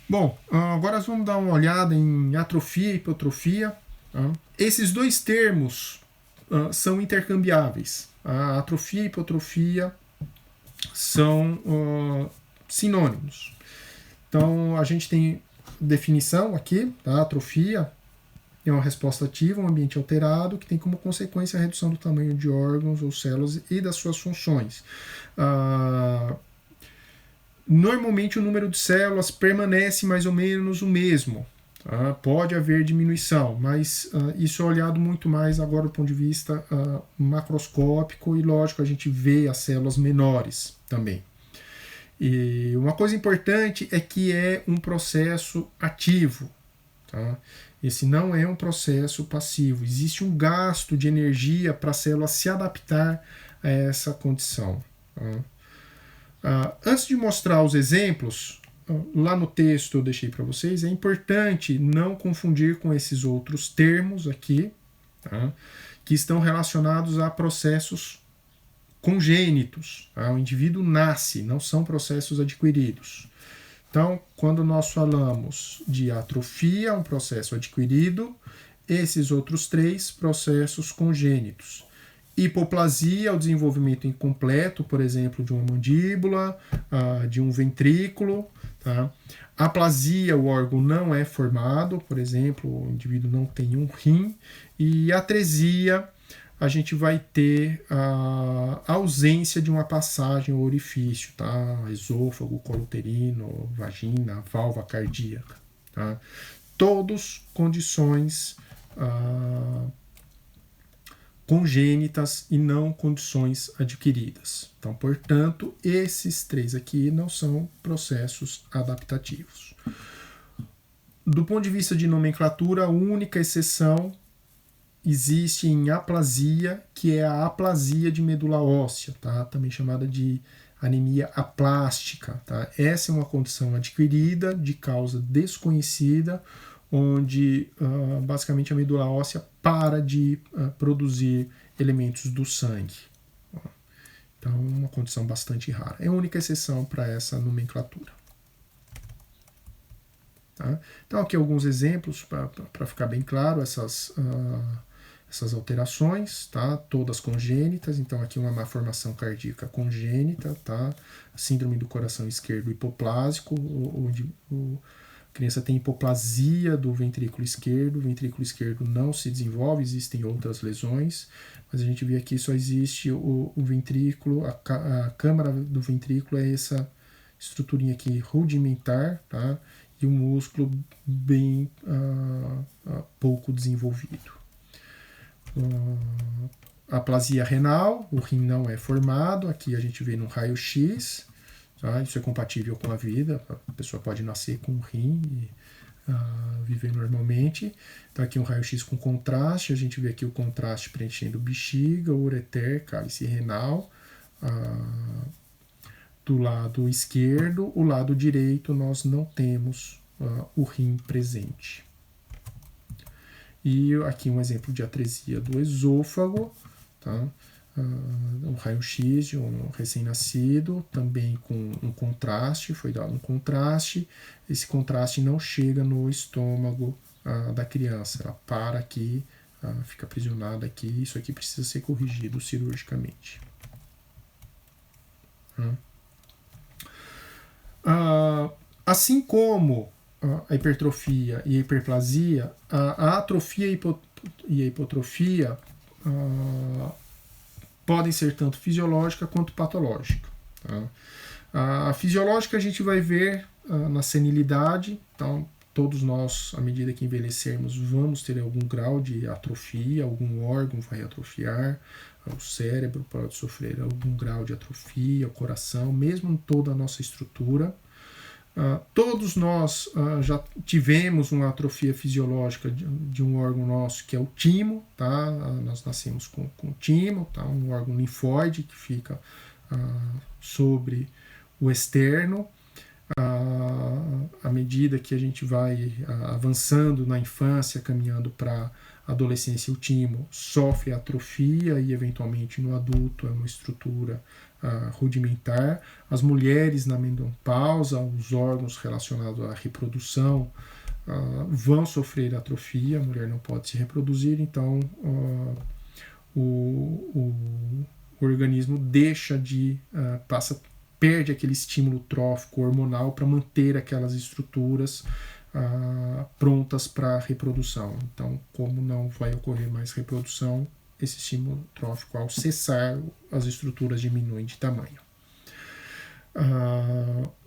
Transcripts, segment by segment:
Bom, agora nós vamos dar uma olhada em atrofia e hipotrofia. Tá? Esses dois termos são intercambiáveis. A atrofia e hipotrofia são sinônimos. Então, a gente tem definição aqui, tá? Atrofia é uma resposta ativa, um ambiente alterado, que tem como consequência a redução do tamanho de órgãos ou células e das suas funções. Normalmente o número de células permanece mais ou menos o mesmo. Tá? Pode haver diminuição, mas isso é olhado muito mais agora do ponto de vista macroscópico e, lógico, a gente vê as células menores também. E uma coisa importante é que é um processo ativo. Tá? Esse não é um processo passivo. Existe um gasto de energia para a célula se adaptar a essa condição. Tá? Antes de mostrar os exemplos, lá no texto eu deixei para vocês, é importante não confundir com esses outros termos aqui, tá? Que estão relacionados a processos congênitos. Tá? O indivíduo nasce, não são processos adquiridos. Então, quando nós falamos de atrofia, um processo adquirido, esses outros três processos congênitos. Hipoplasia, o desenvolvimento incompleto, por exemplo, de uma mandíbula, de um ventrículo. Tá? Aplasia, o órgão não é formado, por exemplo, o indivíduo não tem um rim. E atresia, a gente vai ter a ausência de uma passagem ou orifício, tá? Esôfago, colo uterino, vagina, válvula cardíaca. Tá? Todos condições congênitas e não condições adquiridas. Então, portanto, esses três aqui não são processos adaptativos. Do ponto de vista de nomenclatura, a única exceção existe em aplasia, que é a aplasia de medula óssea, tá? Também chamada de anemia aplástica. Tá? Essa é uma condição adquirida de causa desconhecida, onde basicamente a medula óssea para de produzir elementos do sangue. Então, uma condição bastante rara. É a única exceção para essa nomenclatura. Tá? Então, aqui alguns exemplos para ficar bem claro essas alterações, tá? Todas congênitas. Então, aqui uma malformação cardíaca congênita, tá? Síndrome do coração esquerdo hipoplásico, onde a criança tem hipoplasia do ventrículo esquerdo, o ventrículo esquerdo não se desenvolve, existem outras lesões, mas a gente vê aqui só existe o ventrículo, a câmara do ventrículo é essa estruturinha aqui rudimentar, tá? E o músculo bem pouco desenvolvido. Aplasia renal, o rim não é formado, aqui a gente vê no raio-x, tá? Isso é compatível com a vida, a pessoa pode nascer com um rim e viver normalmente. Então aqui um raio-x com contraste, a gente vê aqui o contraste preenchendo bexiga, ureter, cálice renal. Do lado esquerdo, o lado direito nós não temos o rim presente. E aqui um exemplo de atresia do esôfago, tá? Um raio-x de um recém-nascido, também com um contraste, foi dado um contraste, esse contraste não chega no estômago da criança, ela para aqui, fica aprisionada aqui, isso aqui precisa ser corrigido cirurgicamente. Assim como a hipertrofia e a hiperplasia, a atrofia e a hipotrofia podem ser tanto fisiológica quanto patológica. Tá? A fisiológica a gente vai ver na senilidade, então todos nós, à medida que envelhecermos, vamos ter algum grau de atrofia, algum órgão vai atrofiar, o cérebro pode sofrer algum grau de atrofia, o coração, mesmo toda a nossa estrutura. Todos nós já tivemos uma atrofia fisiológica de um órgão nosso, que é o timo, tá? Nós nascemos com timo, tá? Um órgão linfóide que fica sobre o externo. à medida que a gente vai avançando na infância, caminhando para a adolescência, o timo sofre atrofia e, eventualmente, no adulto é uma estrutura rudimentar. As mulheres na menopausa, os órgãos relacionados à reprodução vão sofrer atrofia, a mulher não pode se reproduzir, então o organismo deixa de perde aquele estímulo trófico hormonal para manter aquelas estruturas prontas para a reprodução. Então, como não vai ocorrer mais reprodução, esse estímulo trófico, ao cessar, as estruturas diminuem de tamanho.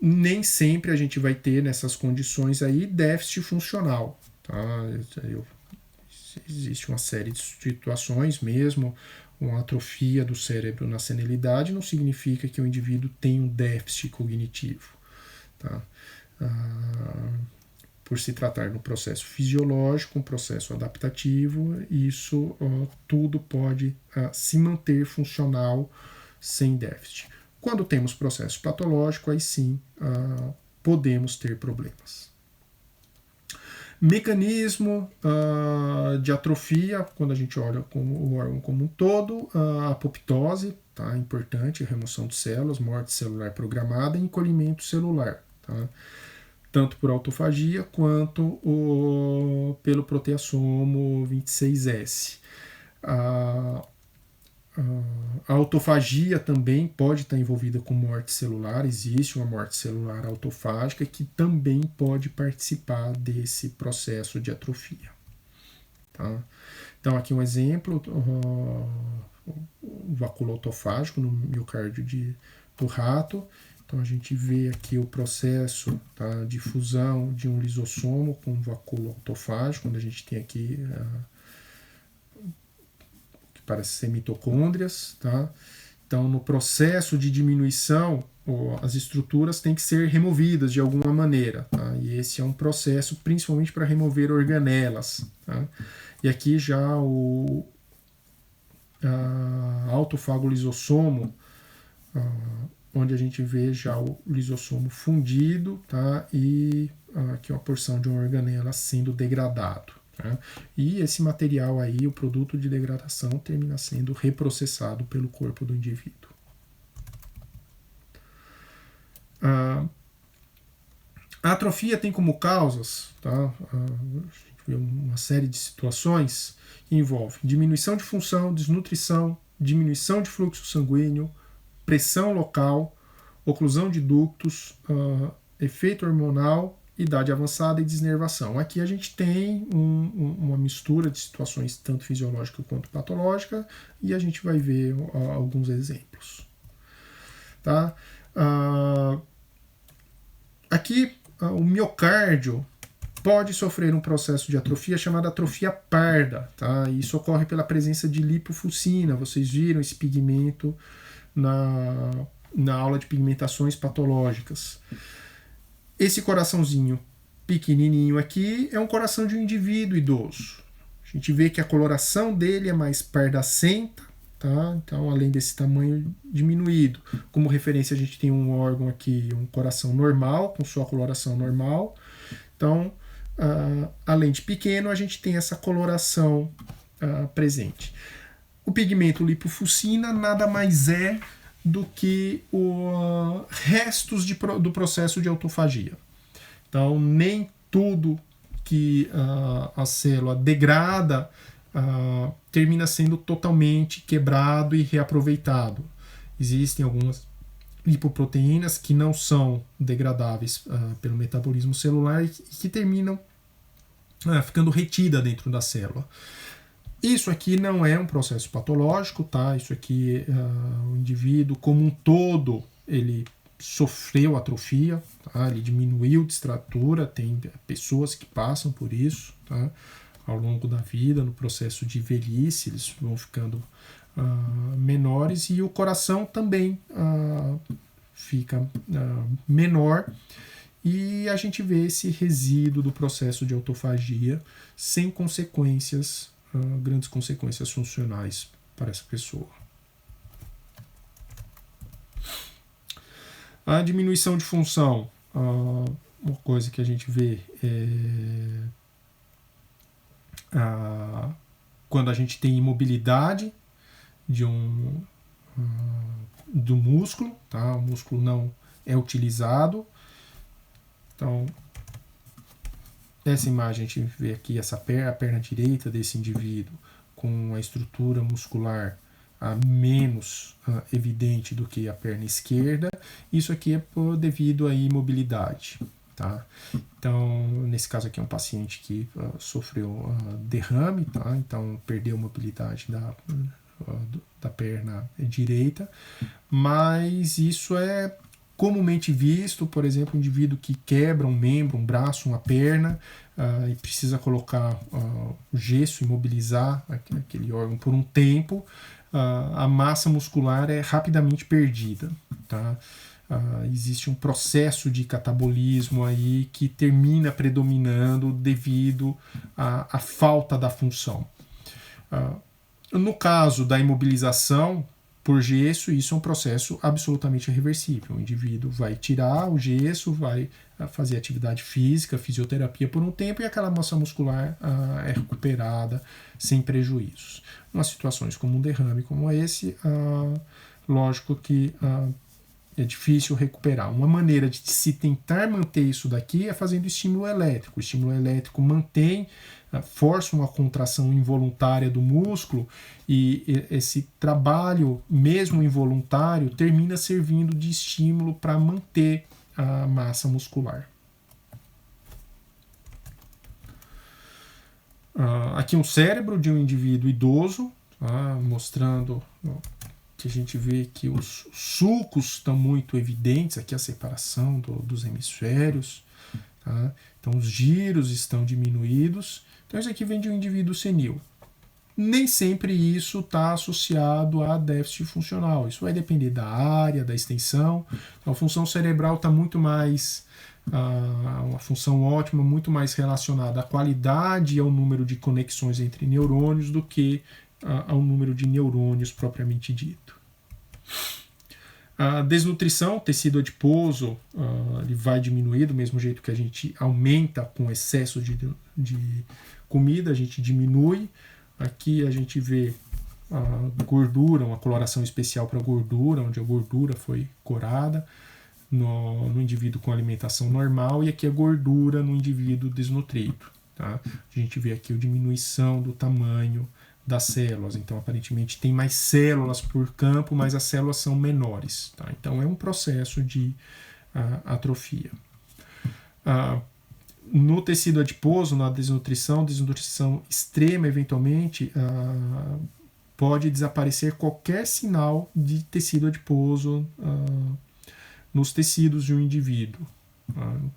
Nem sempre a gente vai ter nessas condições aí déficit funcional. Tá? Existe uma série de situações mesmo. Uma atrofia do cérebro na senilidade não significa que o indivíduo tem um déficit cognitivo. Tá? Por se tratar de um processo fisiológico, um processo adaptativo, isso tudo pode se manter funcional sem déficit. Quando temos processo patológico, aí sim podemos ter problemas. Mecanismo de atrofia, quando a gente olha o órgão como um todo, a apoptose, tá? Importante, remoção de células, morte celular programada e encolhimento celular, tá? Tanto por autofagia quanto pelo proteassomo 26S. A autofagia também pode estar envolvida com morte celular, existe uma morte celular autofágica que também pode participar desse processo de atrofia. Tá? Então, aqui um exemplo, o vacúolo autofágico no miocárdio do rato. Então, a gente vê aqui o processo, tá, de fusão de um lisossomo com um vacúolo autofágico, onde a gente tem aqui parece ser mitocôndrias, tá? Então, no processo de diminuição, as estruturas têm que ser removidas de alguma maneira, tá? E esse é um processo principalmente para remover organelas, tá? E aqui já o autofago lisossomo, onde a gente vê já o lisossomo fundido, tá? E aqui uma porção de uma organela sendo degradado. E esse material aí, o produto de degradação, termina sendo reprocessado pelo corpo do indivíduo. A atrofia tem como causas, tá? A gente vê uma série de situações que envolvem diminuição de função, desnutrição, diminuição de fluxo sanguíneo, pressão local, oclusão de ductos, efeito hormonal, idade avançada e desnervação. Aqui a gente tem uma mistura de situações tanto fisiológica quanto patológica e a gente vai ver alguns exemplos. Tá? Aqui o miocárdio pode sofrer um processo de atrofia chamada atrofia parda. Tá? Isso ocorre pela presença de lipofuscina. Vocês viram esse pigmento na aula de pigmentações patológicas. Esse coraçãozinho pequenininho aqui é um coração de um indivíduo idoso. A gente vê que a coloração dele é mais pardacenta, tá? Então, além desse tamanho diminuído. Como referência, a gente tem um órgão aqui, um coração normal, com sua coloração normal. Então, além de pequeno, a gente tem essa coloração presente. O pigmento lipofuscina nada mais é do que restos do processo de autofagia. Então, nem tudo que a célula degrada termina sendo totalmente quebrado e reaproveitado. Existem algumas lipoproteínas que não são degradáveis pelo metabolismo celular e que terminam ficando retida dentro da célula. Isso aqui não é um processo patológico, tá? Isso aqui, o indivíduo como um todo, ele sofreu atrofia, tá? Ele diminuiu de estrutura, tem pessoas que passam por isso, tá? Ao longo da vida, no processo de velhice, eles vão ficando menores e o coração também fica menor e a gente vê esse resíduo do processo de autofagia sem consequências, grandes consequências funcionais para essa pessoa. A diminuição de função uma coisa que a gente vê quando a gente tem imobilidade do músculo, tá? O músculo não é utilizado. Então, essa imagem a gente vê aqui a perna direita desse indivíduo com a estrutura muscular menos evidente do que a perna esquerda. Isso aqui é devido à imobilidade. Tá? Então, nesse caso aqui é um paciente que sofreu derrame, tá? Então perdeu a mobilidade da perna direita, mas isso é comumente visto, por exemplo, um indivíduo que quebra um membro, um braço, uma perna, e precisa colocar o gesso, imobilizar aquele órgão por um tempo, a massa muscular é rapidamente perdida, tá? Existe um processo de catabolismo aí que termina predominando devido à falta da função. No caso da imobilização por gesso, isso é um processo absolutamente reversível. O indivíduo vai tirar o gesso, vai fazer atividade física, fisioterapia por um tempo e aquela massa muscular é recuperada sem prejuízos. Nas situações como um derrame como esse, lógico que é difícil recuperar. Uma maneira de se tentar manter isso daqui é fazendo estímulo elétrico. O estímulo elétrico força uma contração involuntária do músculo e esse trabalho, mesmo involuntário, termina servindo de estímulo para manter a massa muscular. Aqui um cérebro de um indivíduo idoso, tá? Mostrando que a gente vê que os sulcos estão muito evidentes, aqui a separação dos hemisférios, tá? Então os giros estão diminuídos. Então isso aqui vem de um indivíduo senil. Nem sempre isso está associado a déficit funcional. Isso vai depender da área, da extensão. Então, a função cerebral está muito mais, uma função ótima, muito mais relacionada à qualidade e ao número de conexões entre neurônios do que ao número de neurônios propriamente dito. A desnutrição, tecido adiposo, ele vai diminuir do mesmo jeito que a gente aumenta com excesso de comida, a gente diminui. Aqui a gente vê a gordura, uma coloração especial para a gordura, onde a gordura foi corada no indivíduo com alimentação normal, e aqui a gordura no indivíduo desnutrido. Tá? A gente vê aqui a diminuição do tamanho das células, então aparentemente tem mais células por campo, mas as células são menores. Tá? Então é um processo de atrofia. No tecido adiposo, na desnutrição extrema, eventualmente, pode desaparecer qualquer sinal de tecido adiposo nos tecidos de um indivíduo.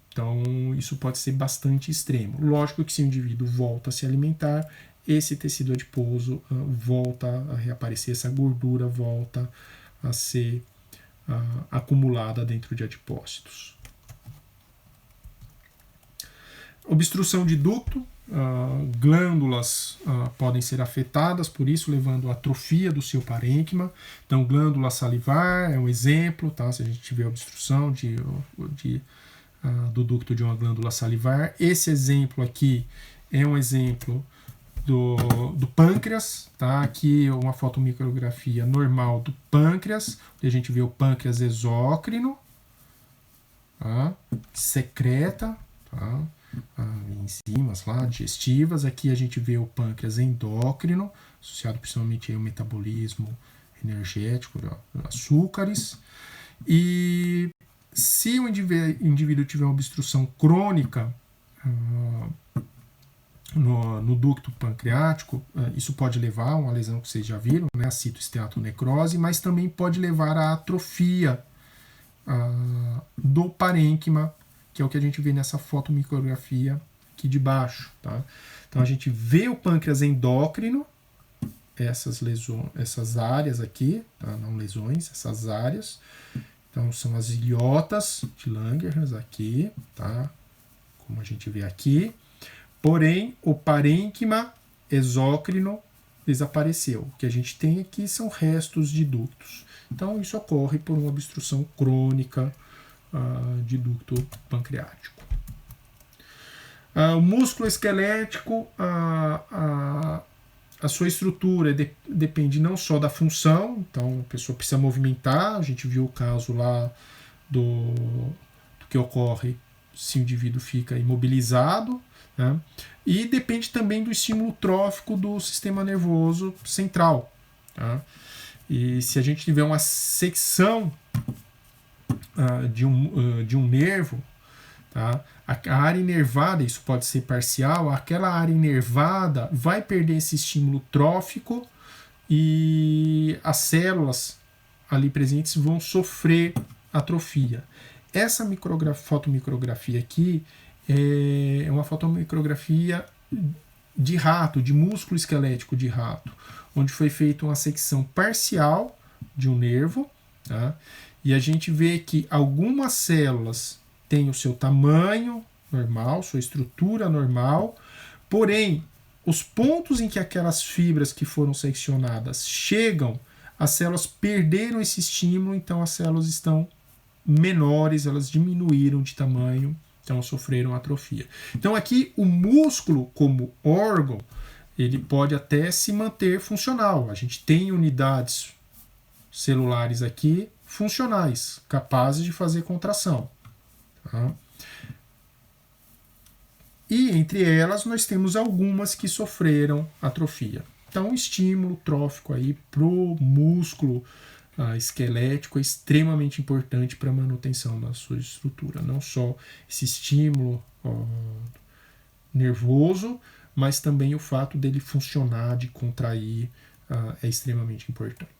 Então, isso pode ser bastante extremo. Lógico que se o indivíduo volta a se alimentar, esse tecido adiposo volta a reaparecer, essa gordura volta a ser acumulada dentro de adipócitos. Obstrução de ducto, glândulas podem ser afetadas, por isso levando à atrofia do seu parênquima. Então, glândula salivar é um exemplo, tá? Se a gente tiver obstrução do ducto de uma glândula salivar. Esse exemplo aqui é um exemplo do pâncreas, tá? Aqui é uma fotomicrografia normal do pâncreas, onde a gente vê o pâncreas exócrino, tá? Secreta, tá? Enzimas lá, digestivas. Aqui a gente vê o pâncreas endócrino, associado principalmente ao metabolismo energético de açúcares. E se o indivíduo tiver uma obstrução crônica no ducto pancreático, isso pode levar a uma lesão que vocês já viram, né, a citoesteatonecrose, mas também pode levar à atrofia do parênquima, que é o que a gente vê nessa fotomicrografia aqui de baixo. Tá? Então a gente vê o pâncreas endócrino, essas áreas aqui, tá? Não lesões, essas áreas. Então são as ilhotas de Langerhans aqui, tá? Como a gente vê aqui. Porém, o parênquima exócrino desapareceu. O que a gente tem aqui são restos de ductos. Então isso ocorre por uma obstrução crônica de ducto pancreático. O músculo esquelético, a sua estrutura depende não só da função, então a pessoa precisa movimentar, a gente viu o caso lá do que ocorre se o indivíduo fica imobilizado, né? E depende também do estímulo trófico do sistema nervoso central. Tá? E se a gente tiver uma secção de um nervo, tá? A área inervada, isso pode ser parcial, aquela área inervada vai perder esse estímulo trófico e as células ali presentes vão sofrer atrofia. Essa fotomicrografia aqui é uma fotomicrografia de rato, de músculo esquelético de rato, onde foi feita uma secção parcial de um nervo, tá? E a gente vê que algumas células têm o seu tamanho normal, sua estrutura normal, porém, os pontos em que aquelas fibras que foram seccionadas chegam, as células perderam esse estímulo, então as células estão menores, elas diminuíram de tamanho, então sofreram atrofia. Então aqui o músculo como órgão, ele pode até se manter funcional. A gente tem unidades celulares aqui funcionais, capazes de fazer contração. Tá? E entre elas nós temos algumas que sofreram atrofia. Então, o estímulo trófico aí para o músculo esquelético é extremamente importante para a manutenção da sua estrutura. Não só esse estímulo nervoso, mas também o fato dele funcionar, de contrair, é extremamente importante.